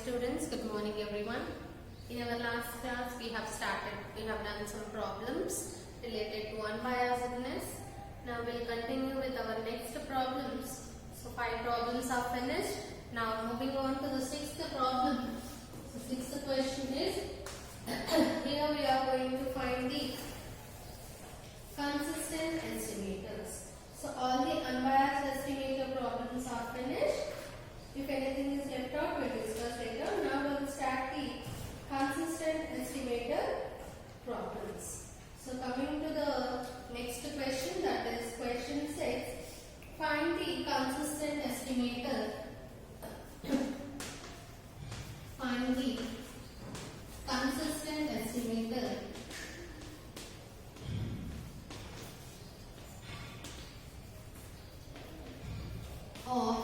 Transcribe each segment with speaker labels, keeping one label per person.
Speaker 1: students, good morning everyone. In our last class we have done some problems related to unbiasedness. Now we'll continue with our next problems. So 5 problems are finished. Now moving on to the 6th problem. The 6th question is, here we are going to find the consistent estimators. So all the unbiased estimator problems are finished. If anything is left out, we'll discuss later. Now we'll start the consistent estimator problems. So coming to the next question, that is question 6. Find the consistent estimator. Find the consistent estimator of,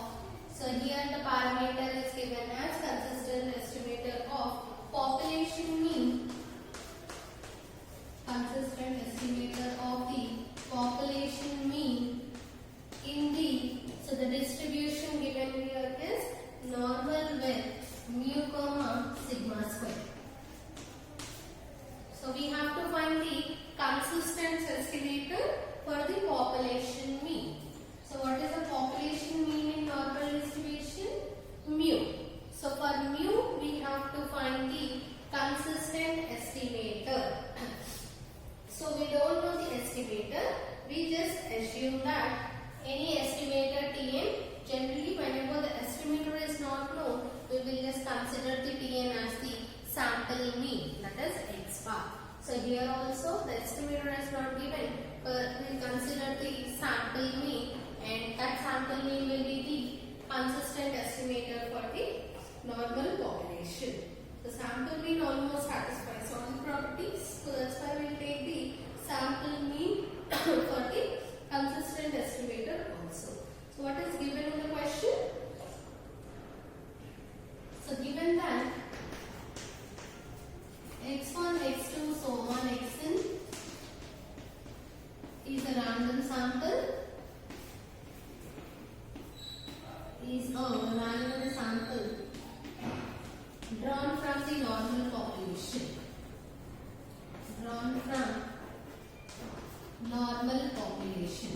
Speaker 1: so here the parameter is given as consistent estimator of population mean, consistent estimator of the population mean in the, so the distribution given here is normal with mu comma sigma square. So we have to find the consistent estimator for the population mean. So what is the population mean in normal distribution? Mu. So for mu we have to find the consistent estimator. So we don't know the estimator. We just assume that any estimator Tn, generally whenever the estimator is not known, we will just consider the Tn as the sample mean, that is x bar. So here also the estimator is not given, but we will consider the sample mean, and that sample mean will be the consistent estimator for the normal population. The sample mean almost satisfies all the properties, so that's why we will take the sample mean for the consistent estimator also. So what is given in the question? So given that x1, x2, so on xn is a random sample, drawn from the normal population. Drawn from normal population.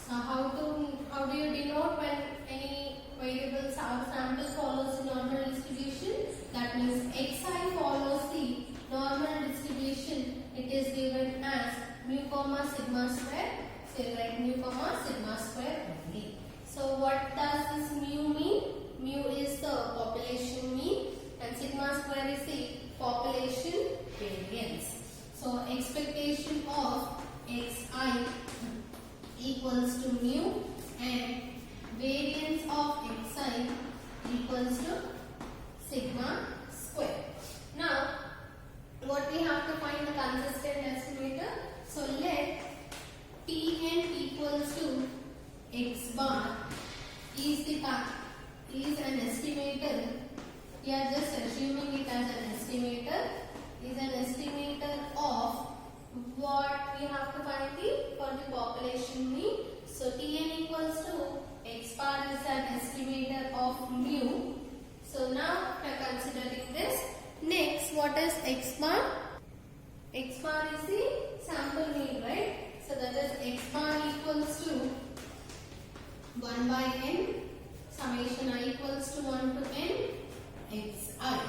Speaker 1: So how do you denote when any variables or sample follows the normal distribution? That means xi follows the normal distribution. It is given as mu comma sigma square. So you write mu comma sigma square only. So what does this mu mean? Mu is the population mean and sigma square is the population variance. So expectation of xi equals to mu and variance of xi equals to sigma square. Now what we have to find the consistent estimator. So let Tn equals to x bar is an estimator. We are just assuming it as an estimator. Is an estimator of what we have to find for the population mean. So Tn equals to x bar is an estimator of mu. So now we are considering this. Next, what is x bar? X bar is the sample mean, right? So that is x bar equals to 1 by n, summation I equals to 1 to n xi.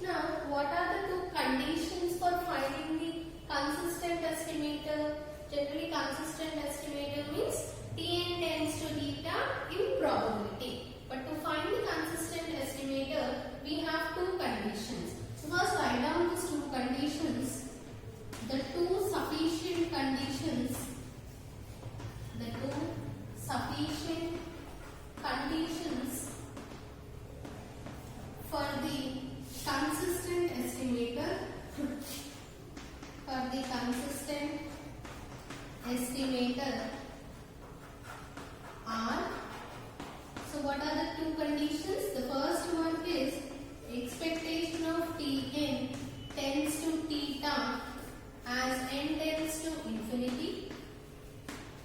Speaker 1: Now what are the two conditions for finding the consistent estimator? Generally consistent estimator means Tn tends to theta in probability. But to find the consistent estimator, we have two conditions. So first write down these two conditions. The two sufficient conditions for the consistent estimator are, so what are the two conditions? The first one is expectation of Tn tends to theta as n tends to infinity,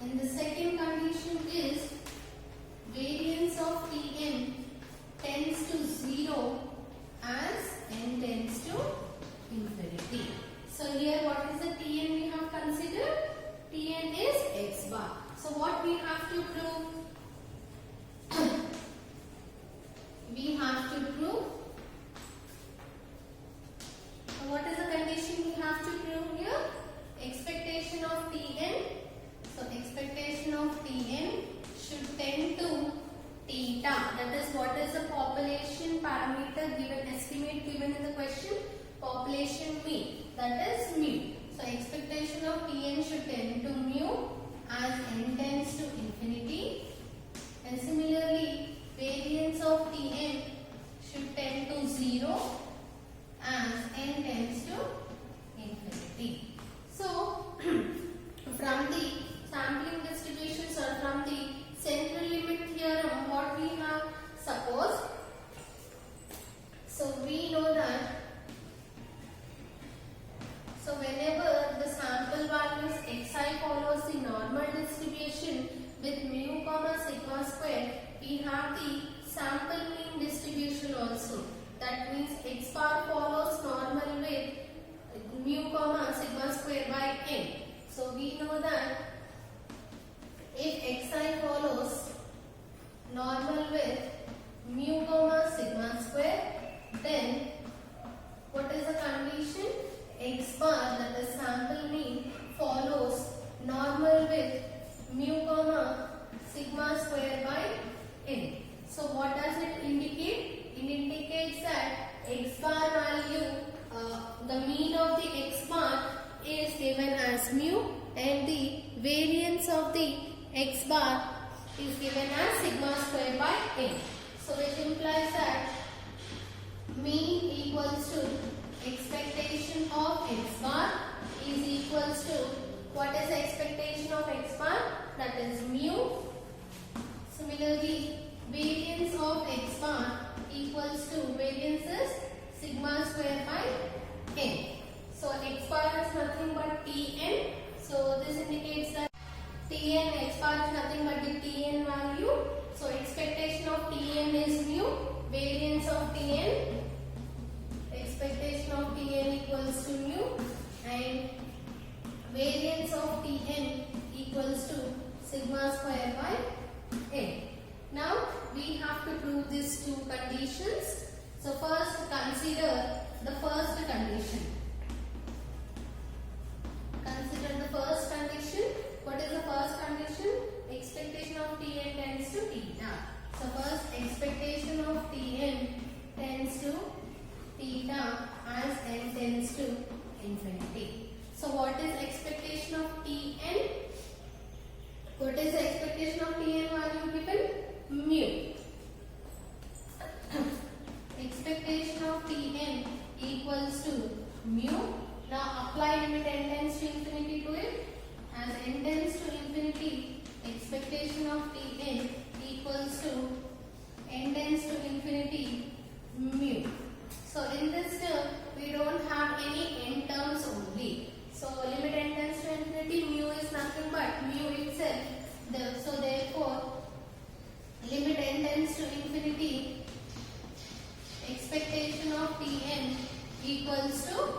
Speaker 1: and the second condition is we have to prove? We have to prove. What is the condition we have to prove here? Expectation of Tn. So expectation of Tn should tend to theta. That is, what is the population parameter given, estimate given in the question? Population mean. That is mu. So expectation of Tn should tend to mu as n tends to infinity. And similarly, variance of Tn should tend to 0 as n tends to infinity. So, from the sampling distributions or from the central limit theorem, what we have supposed? So, we know that, so whenever the sample values xi follows the normal distribution with mu comma sigma square, we have the sample mean distribution also. That means x bar follows normal with mu comma sigma square by n. So we know that if xi follows normal with mu comma sigma square, then what is the condition? X bar, that is sample mean, follows normal with mu comma sigma square by n. So what does it indicate? It indicates that x bar value, the mean of the x bar is given as mu and the variance of the x bar is given as sigma square by n. So which implies that mean equals to expectation of x bar is equals to, what is the expectation of x bar? That is mu. Similarly, variance of x bar equals to, variance is sigma square by n. So x bar is nothing but Tn. So this indicates that Tn, x bar is nothing but the Tn value. So expectation of Tn is mu, variance of Tn, expectation of Tn equals to mu, and variance of Tn equals to sigma square by n. Now we have to prove these two conditions. So first consider the first condition. Consider the first condition. What is the first condition? Expectation of Tn tends to theta. So first, expectation of Tn tends to theta as n tends to infinity. So what is expectation of Tn? What is the expectation of Tn value given? Mu. Expectation of Tn equals to mu. Now apply limit n tends to infinity to it. As n tends to infinity, expectation of Tn equals to n tends to infinity mu. So in this term, we don't have any n terms only. So limit n tends to infinity, mu is nothing but mu itself. So therefore, limit n tends to infinity, expectation of Tn equals to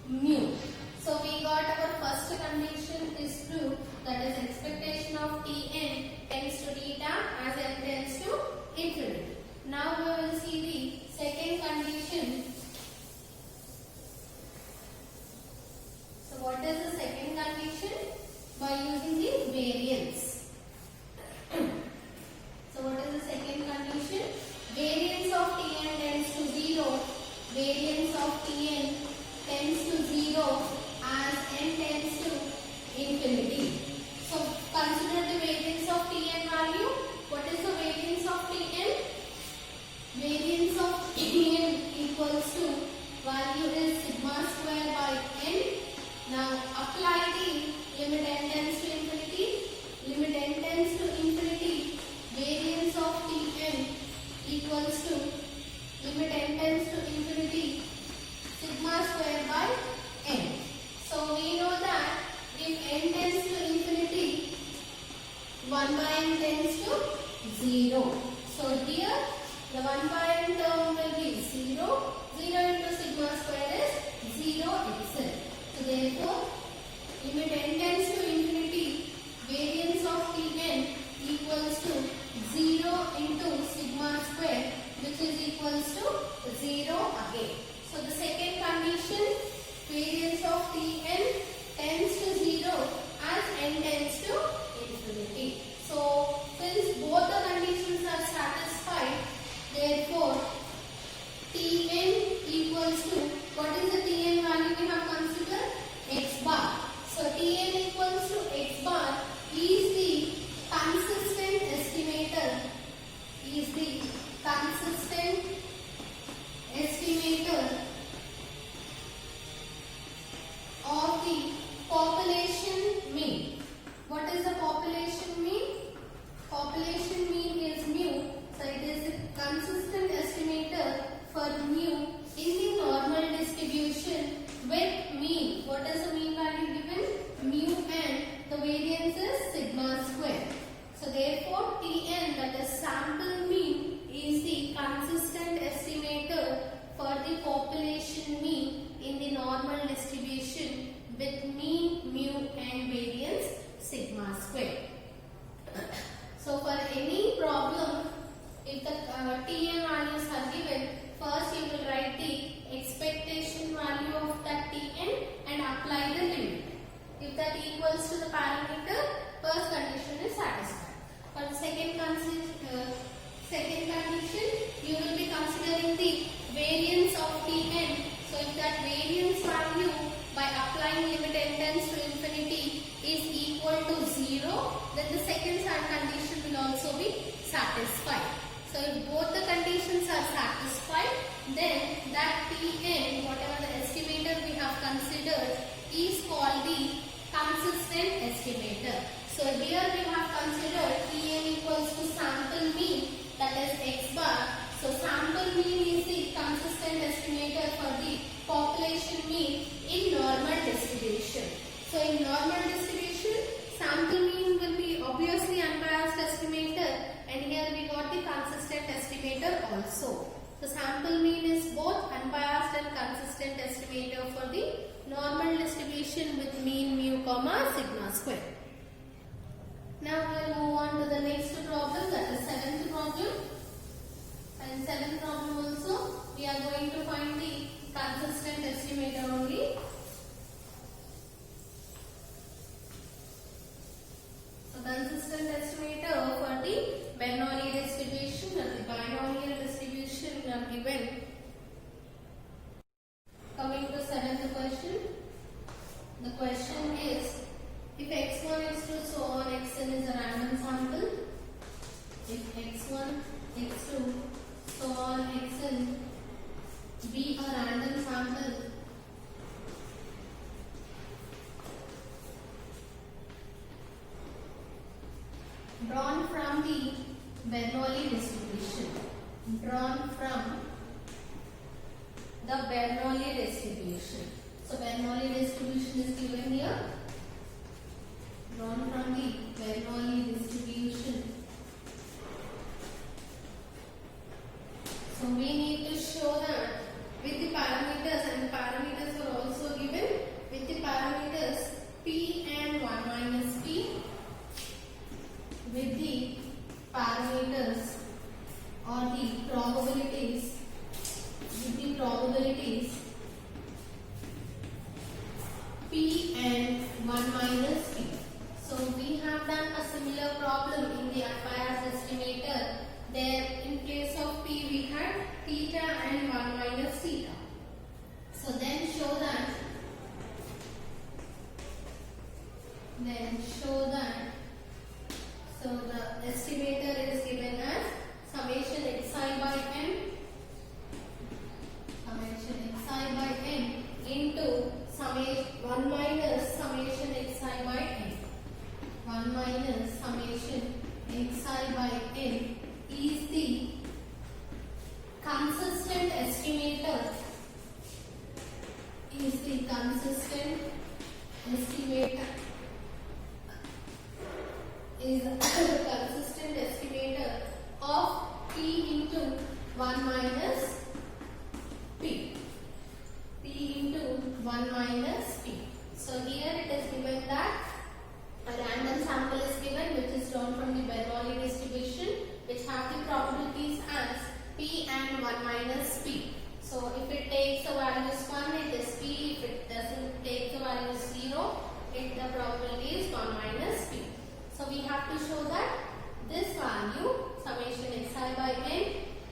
Speaker 1: mu. So we got our first condition is proved, that is expectation of Tn tends to theta as n tends to infinity. Now we will see the second condition. So what is the second condition? By using the variance. So what is the second condition? Variance of Tn tends to 0. Variance of Tn tends to 0 as n tends to infinity. So consider the variance of Tn value. What is the variance of Tn? Variance of Tn equals to, value is sigma square by n. Now apply the limit n tends to infinity. Limit n tends to infinity. Variance of Tn equals to, limit n tends to infinity, sigma square by n. So we know that if n tends to infinity, 1 by n tends to 0. So here the 1 by n term will be 0. 0 into sigma square is 0 itself. So therefore, limit n tends to infinity, variance of Tn Tn values are given, first you will write the expectation value of that Tn and apply the limit. If that equals to the parameter, first condition is satisfied. For the second condition, you will be considering the variance of Tn. So if that variance value by applying limit n tends to infinity is equal to 0, then the second condition will also be satisfied. So if both the conditions are satisfied, then that Tn, whatever the estimator we have considered, is called the consistent estimator. So here we have considered Tn equals to sample mean, that is x bar. So sample mean is the consistent estimator for the population mean in normal distribution. So in normal distribution, sample mean will be obviously unbiased estimator, and here we got the consistent estimator also. So sample mean is both unbiased and consistent estimator for the normal distribution with mean mu comma sigma square. Now we will move on to the next problem, that is seventh problem. And seventh problem also we are going to find the consistent estimator only. So consistent estimator for the Bernoulli distribution or the binomial distribution we are given. Coming to seventh question. The question is, if x1, x2, so on xn is a random sample, if x1, x2, so on xn be a random sample, drawn from the Bernoulli distribution, drawn from the Bernoulli distribution. So Bernoulli distribution is given here, drawn from the Bernoulli distribution. So we need to show that with the parameters, and the parameters were also given with the parameters p and 1 minus p, with the parameters or the probabilities, p and 1 minus p. So we have done a similar problem in the unbiased estimator. There in place of p we had theta and 1 minus theta. So then show that so the estimator is given as summation xi by n into 1 minus summation xi by n. 1 minus summation xi by n is the consistent estimator, of p into 1 minus p. So here it is given that a random sample is given which is drawn from the Bernoulli distribution, which have the probabilities as p and 1 minus p. So if it takes the values 1, it is p. If it doesn't take the values 0, the probability is 1 minus p. So we have to show that this value, summation xi by n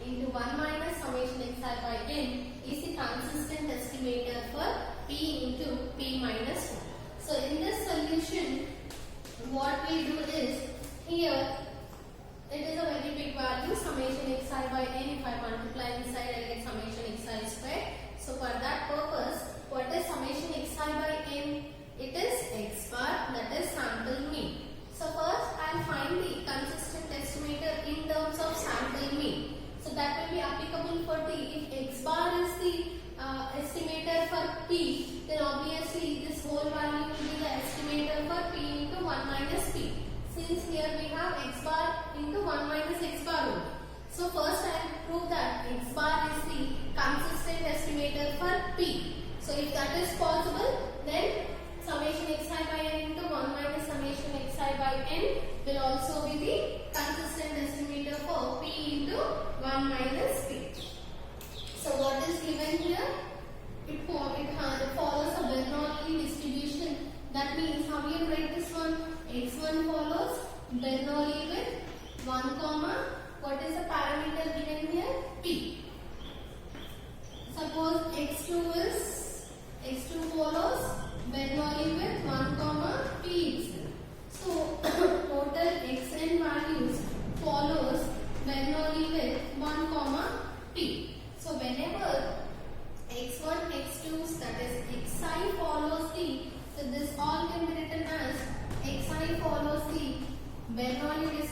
Speaker 1: into 1 minus summation xi by n, is the consistent estimator for p into p minus 1. So in this solution, what we do is, here it is a very big value, summation xi by n. If I multiply inside, I get summation xi square. So for that purpose, what is summation xi by n? It is x bar, that is sample mean. So first I will find the consistent estimator in terms of sample mean. So that will be applicable for the, if x bar is the estimator for p, then obviously this whole value will be the estimator for p into 1 minus p. Since here we have x bar into 1 minus x bar only. So first I will prove that x bar is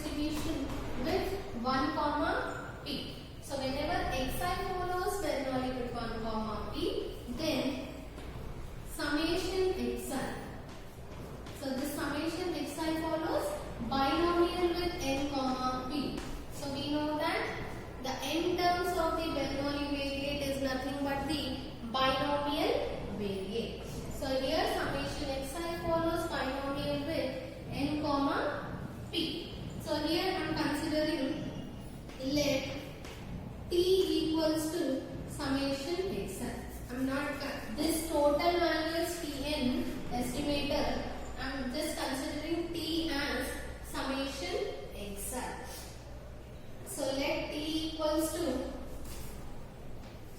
Speaker 1: distribution with 1 comma p. So whenever xi follows Bernoulli with 1 comma p, then summation xi. So this summation xi follows binomial with n comma p. So we know that the n terms of the Bernoulli variate is nothing but the binomial variate. So here summation xi follows binomial with n comma p. So here I am considering let t equals to summation xi. I am not this total value is tn estimator. I am just considering t as summation xi. So let t equals to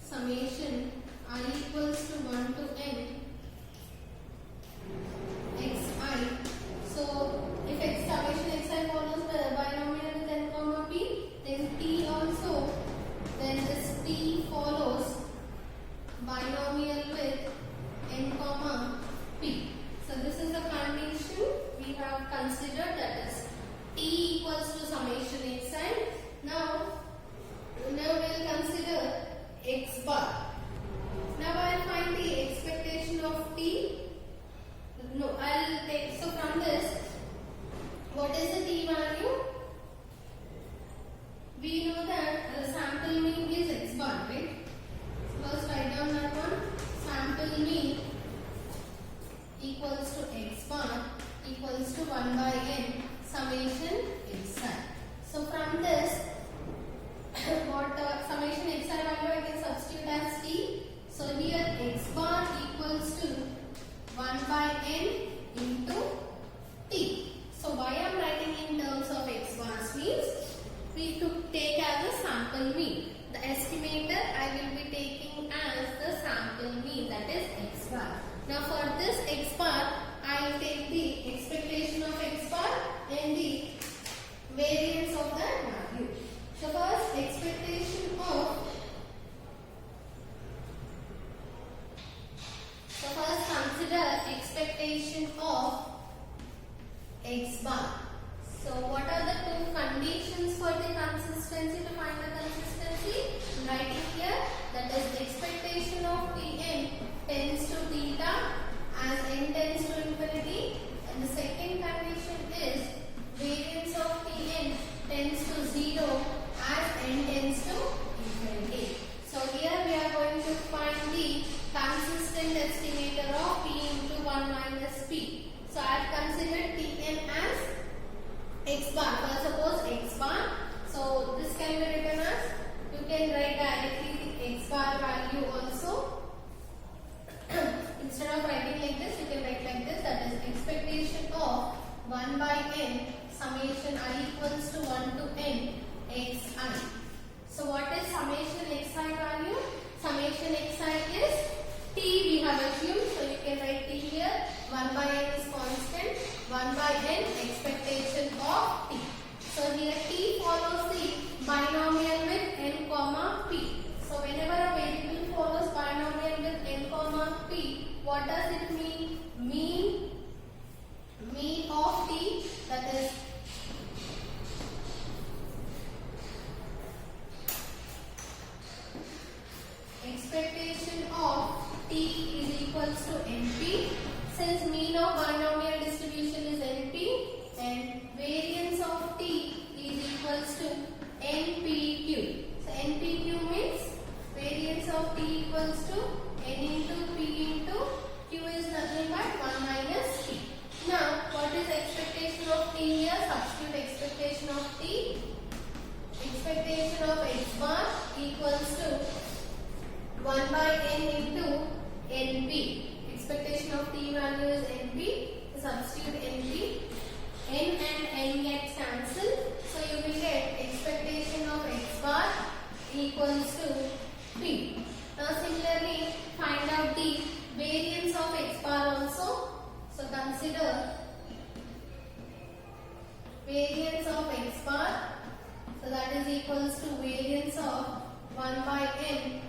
Speaker 1: summation I equals to 1 to n xi. So if x summation xi follows the binomial with n comma p, then t also, then this t follows binomial with n comma p. So this is the condition we have considered, that is t equals to summation xi. Now we will consider x bar. Now I will find the expectation of t. No, I will take, so from this, what is the t value? We know that the sample mean is x bar, right? First write down that one. Sample mean equals to x bar equals to 1 by n summation xi. So from this, what summation xi value I can substitute as t. So here x bar equals to 1 by n into t. So why I am writing in terms of x bars means we to take as a sample mean. The estimator I will be taking as the sample mean, that is x bar. Now for this x bar I will take the expectation of x bar and the variance of that value. So first expectation of, so first consider expectation of x bar. So what are the two conditions for the consistency, to find the consistency? Writing here, that is expectation of Tn tends to theta as n tends to infinity, and the second condition is variance of Tn tends to 0 as n tends to infinity. So here we are going to find the consistent estimator of p into 1 minus p. So I have considered Tn as x bar. First suppose x bar. So this can be written as, you can write directly the x bar value also. Instead of writing like this, you can write like this, that is expectation of 1 by n summation I equals to 1 to n xi. So what is summation xi value? Summation xi is t we have assumed, so you can write t here. 1 by n is constant, 1 by n expectation of t. So here t follows the binomial with n comma p. So whenever a variable follows binomial with n comma p, what does it mean? Mean of t, that is expectation of t is equals to np. Since mean of binomial distribution is np and variance of t is equals to npq. So npq means variance of t equals to n into p into q is nothing but 1 minus t. Now what is expectation of t here? Substitute expectation of t. Expectation of x bar equals to 1 by n into np. Expectation of t value is np. Substitute np. N and n get cancelled. So you will get expectation of x bar equals to p. Now similarly find out the variance of x bar also. So consider variance of x bar. So that is equals to variance of 1 by n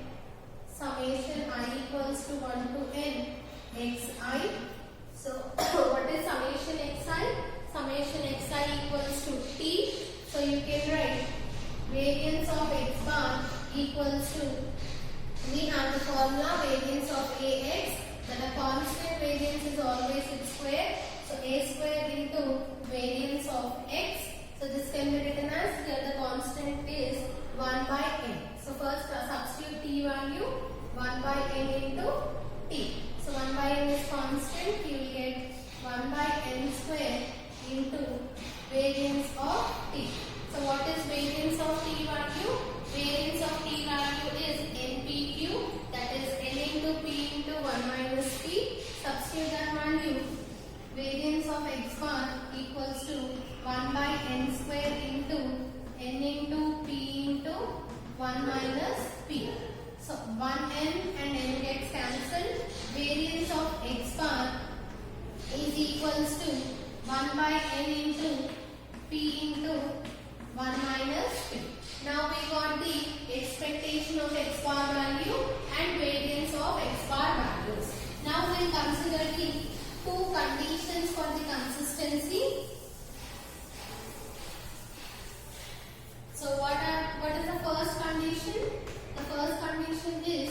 Speaker 1: summation I equals to 1 to n xi. So what is summation xi? Summation xi equals to t variance of x bar equals to, we have the formula variance of ax, that a constant variance is always its square. So a square into variance of x. So this can be written as, here the constant is 1 by n. So first substitute t value 1 by n into t. So 1 by n is constant, you will get 1 by n square into variance of t. So what is variance of t value? Variance of t value is npq, that is n into p into 1 minus p. Substitute that value. Variance of x bar equals to 1 by n square into n into p into 1 minus p. So 1n and n gets cancelled. Variance of x bar is equals to 1 by n into p into 1 minus p. Now we got the expectation of x bar value and variance of x bar values. Now we will consider the two conditions for the consistency. So what is the first condition? The first condition is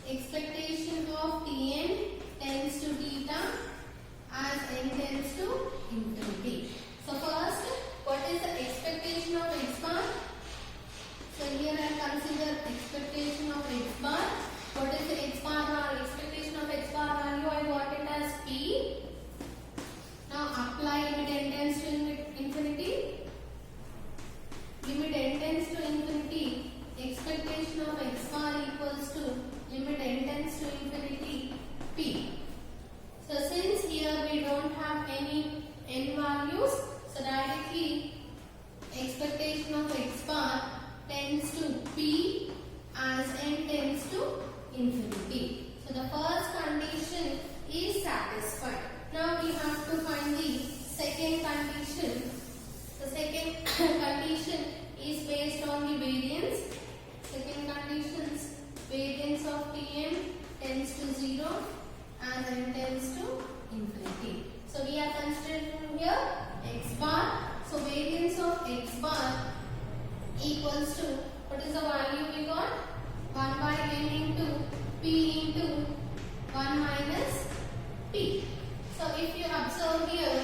Speaker 1: expectation of Tn tends to theta as n tends to infinity. So first, what is the expectation of x bar? So here I consider expectation of x bar. What is the x bar or expectation of x bar value? I got it as p. Now apply limit n tends to infinity. Limit n tends to infinity. Expectation of x bar equals to limit n tends to infinity p. So since here we don't have any n values, so directly expectation of x bar tends to p as n tends to infinity. So the first condition is satisfied. Now we have to find the second condition. The second condition is based on the variance. Second condition is variance of Tn tends to 0 as n tends to infinity. So we are considering here x bar. So variance of x bar equals to, what is the value we got? 1 by n into p into 1 minus p. So if you observe here,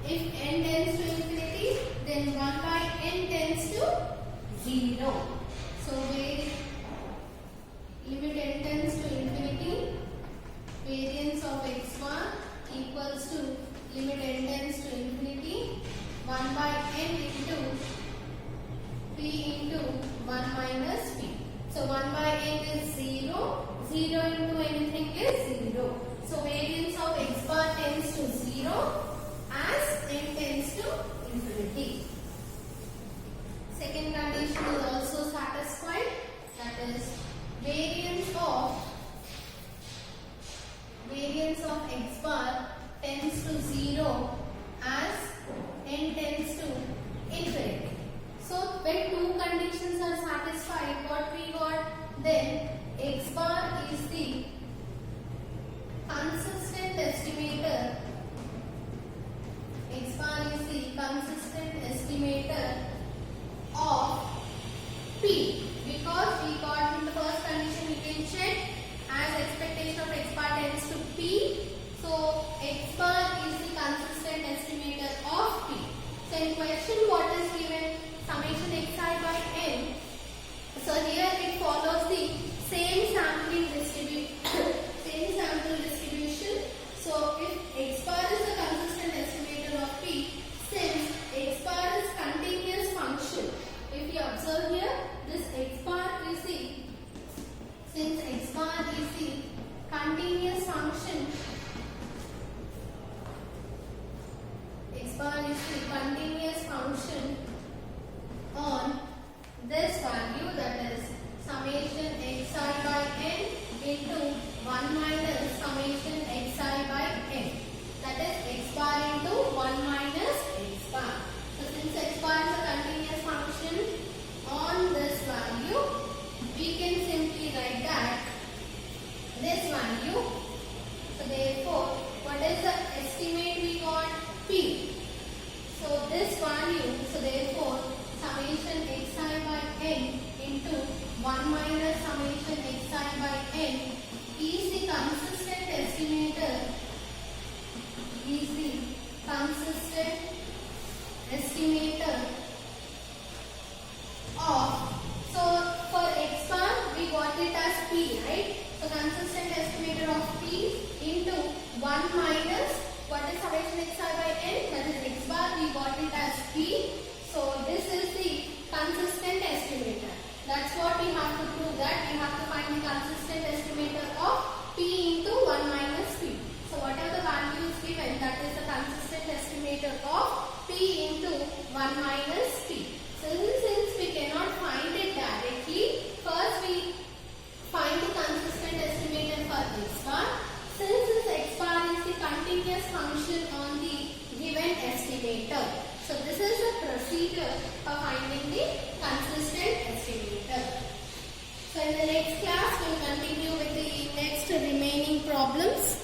Speaker 1: if n tends to infinity, then 1 by n tends to 0. So limit n tends to infinity, variance of x bar equals to limit n tends to infinity 1 by n into p into 1 minus p. So 1 by n is 0. 0 into anything is 0. So variance of x bar tends to 0 as n tends to infinity. Second condition is also satisfied, that is variance of x bar tends to 0 as n tends to infinity. So when two conditions are satisfied, what we got then? X bar is the consistent estimator. X bar is the consistent estimator of p, because we got in the first condition we can check as expectation of x bar tends to p. So x bar is the consistent estimator of p. So in question what is given? Summation xi by n. So here it follows the same sampling distribution. Same sample distribution. So if x bar is the consistent estimator of p, since x bar is continuous function, if you observe here, this x bar is the, since x bar is the continuous function, x bar is the continuous function on this value, that is summation xi by n into 1 minus summation xi by n, that is x bar into 1 minus x bar. So since x bar is a continuous function on this value, we can simply write that this value. So therefore, what is the estimate we got? P. So this value, so therefore summation xi n into 1 minus summation xi by n is the consistent estimator of, so for x bar we got it as p, right? So consistent estimator of p into 1 minus what is summation xi by n, that is x bar, we got it as p. So this is the consistent estimator. That's what we have to prove, that we have to find the consistent estimator of p into 1 minus p. So whatever the value is given, that is the consistent estimator of p into 1 minus p. So since we cannot find it directly, first we find the consistent estimator for x bar. Since this x bar is the continuous function on the given estimator, so this is the procedure for finding the consistent estimator. So in the next class we will continue with the next remaining problems.